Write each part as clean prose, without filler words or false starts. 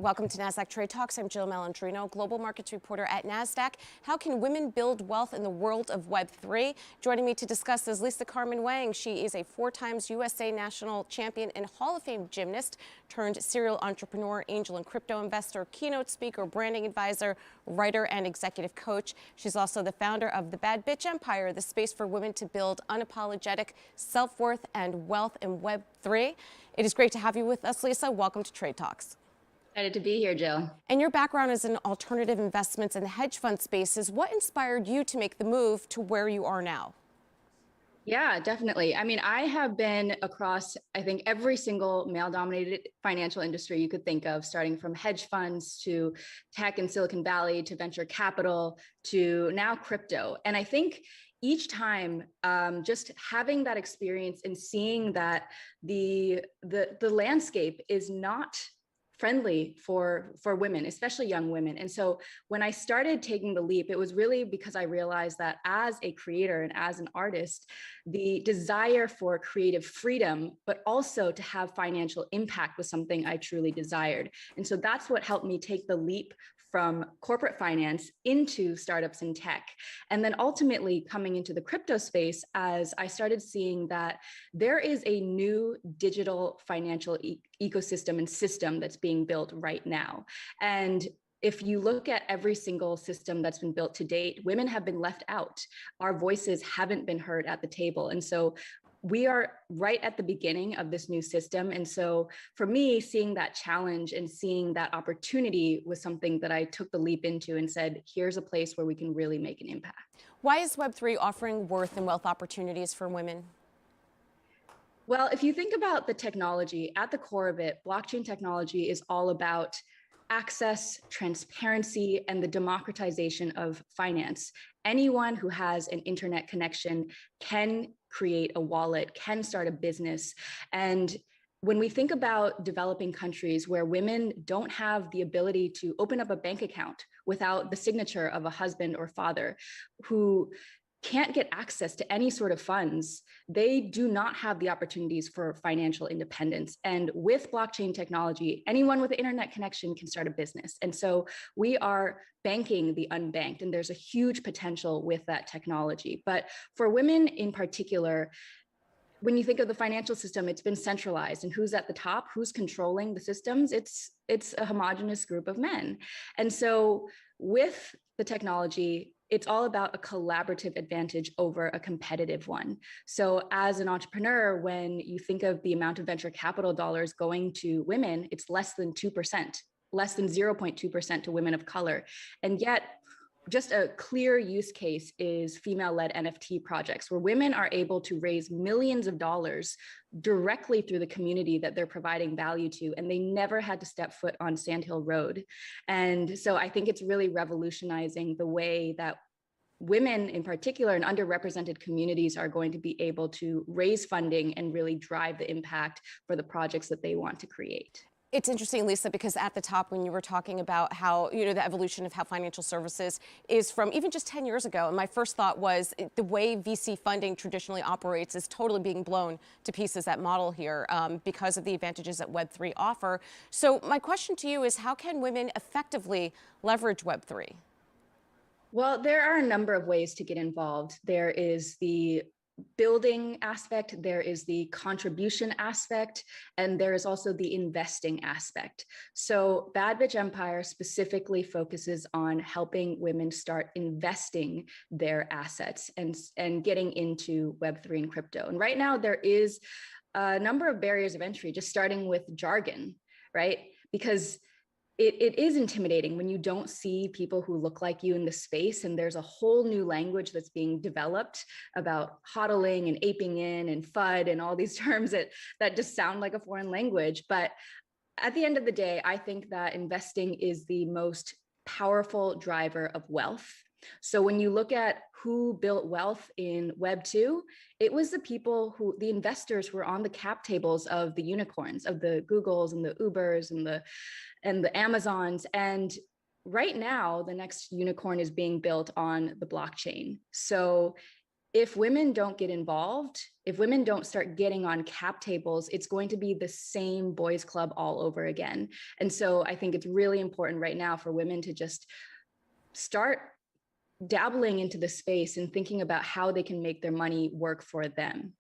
Welcome to Nasdaq Trade Talks. I'm Jill Malandrino, global markets reporter at Nasdaq. How can women build wealth in the world of Web3? Joining me to discuss is Lisa Carmen Wang. She is a 4-time USA national champion and Hall of Fame gymnast turned serial entrepreneur, angel and crypto investor, keynote speaker, branding advisor, writer, and executive coach. She's also the founder of the Bad Bitch Empire, the space for women to build unapologetic self-worth and wealth in Web3. It is great to have you with us, Lisa. Welcome to Trade Talks. Excited to be here, Jill. And your background is in alternative investments and hedge fund spaces. What inspired you to make the move to where you are now? Yeah, definitely. I mean, I have been across, I think, every single male-dominated financial industry you could think of, starting from hedge funds to tech in Silicon Valley to venture capital to now crypto. And I think each time, just having that experience and seeing that the landscape is not friendly for women, especially young women. And so when I started taking the leap, it was really because I realized that as a creator and as an artist, the desire for creative freedom, but also to have financial impact was something I truly desired. And so that's what helped me take the leap from corporate finance into startups and tech. And then ultimately coming into the crypto space as I started seeing that there is a new digital financial ecosystem and system that's being built right now. And if you look at every single system that's been built to date, women have been left out. Our voices haven't been heard at the table. And so we are right at the beginning of this new system. And so for me, seeing that challenge and seeing that opportunity was something that I took the leap into and said, here's a place where we can really make an impact. Why is Web3 offering worth and wealth opportunities for women? Well, if you think about the technology, at the core of it, blockchain technology is all about access, transparency, and the democratization of finance. Anyone who has an internet connection can create a wallet, can start a business. And when we think about developing countries where women don't have the ability to open up a bank account without the signature of a husband or father, who can't get access to any sort of funds, they do not have the opportunities for financial independence. And with blockchain technology, anyone with an internet connection can start a business. And so we are banking the unbanked, and there's a huge potential with that technology. But for women in particular, when you think of the financial system, it's been centralized, and who's at the top, who's controlling the systems? It's a homogenous group of men. And so with the technology, it's all about a collaborative advantage over a competitive one. So as an entrepreneur, when you think of the amount of venture capital dollars going to women, it's less than 2%, less than 0.2% to women of color. And yet, just a clear use case is female-led NFT projects where women are able to raise millions of dollars directly through the community that they're providing value to, and they never had to step foot on Sand Hill Road. And so I think it's really revolutionizing the way that women in particular and underrepresented communities are going to be able to raise funding and really drive the impact for the projects that they want to create. It's interesting, Lisa, because at the top, when you were talking about how, the evolution of how financial services is from even just 10 years ago, and my first thought was the way VC funding traditionally operates is totally being blown to pieces, that model here, because of the advantages that Web3 offer. So my question to you is, how can women effectively leverage Web3? Well, there are a number of ways to get involved. There is the building aspect, there is the contribution aspect, and there is also the investing aspect. So Bad Bitch Empire specifically focuses on helping women start investing their assets and getting into Web3 and crypto. And right now there is a number of barriers of entry, just starting with jargon, right? Because it is intimidating when you don't see people who look like you in the space, and there's a whole new language that's being developed about hodling and aping in and FUD and all these terms that just sound like a foreign language. But at the end of the day, I think that investing is the most powerful driver of wealth. So when you look at who built wealth in Web 2, it was the people the investors who were on the cap tables of the unicorns, of the Googles and the Ubers and the Amazons. And right now, the next unicorn is being built on the blockchain. So if women don't get involved, if women don't start getting on cap tables, it's going to be the same boys club all over again. And so I think it's really important right now for women to just start dabbling into the space and thinking about how they can make their money work for them.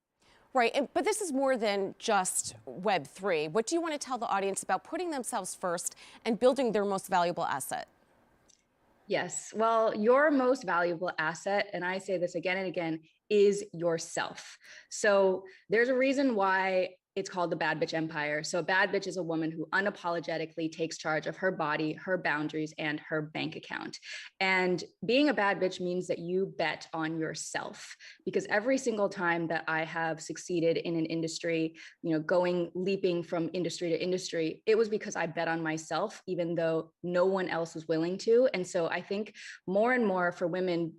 Right, but this is more than just Web3. What do you want to tell the audience about putting themselves first and building their most valuable asset? Yes, well, your most valuable asset, and I say this again and again, is yourself. So there's a reason why it's called the bad bitch empire. So a bad bitch is a woman who unapologetically takes charge of her body, her boundaries, and her bank account. And being a bad bitch means that you bet on yourself, because every single time that I have succeeded in an industry, leaping from industry to industry, it was because I bet on myself, even though no one else was willing to. And so I think more and more for women,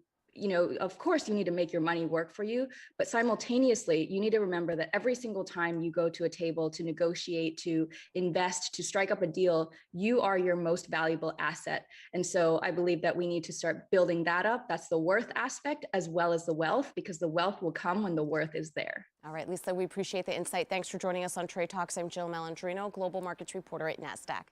of course, you need to make your money work for you, but simultaneously, you need to remember that every single time you go to a table to negotiate, to invest, to strike up a deal, you are your most valuable asset. And so I believe that we need to start building that up. That's the worth aspect as well as the wealth, because the wealth will come when the worth is there. All right, Lisa, we appreciate the insight. Thanks for joining us on Trade Talks. I'm Jill Malandrino, Global Markets Reporter at Nasdaq.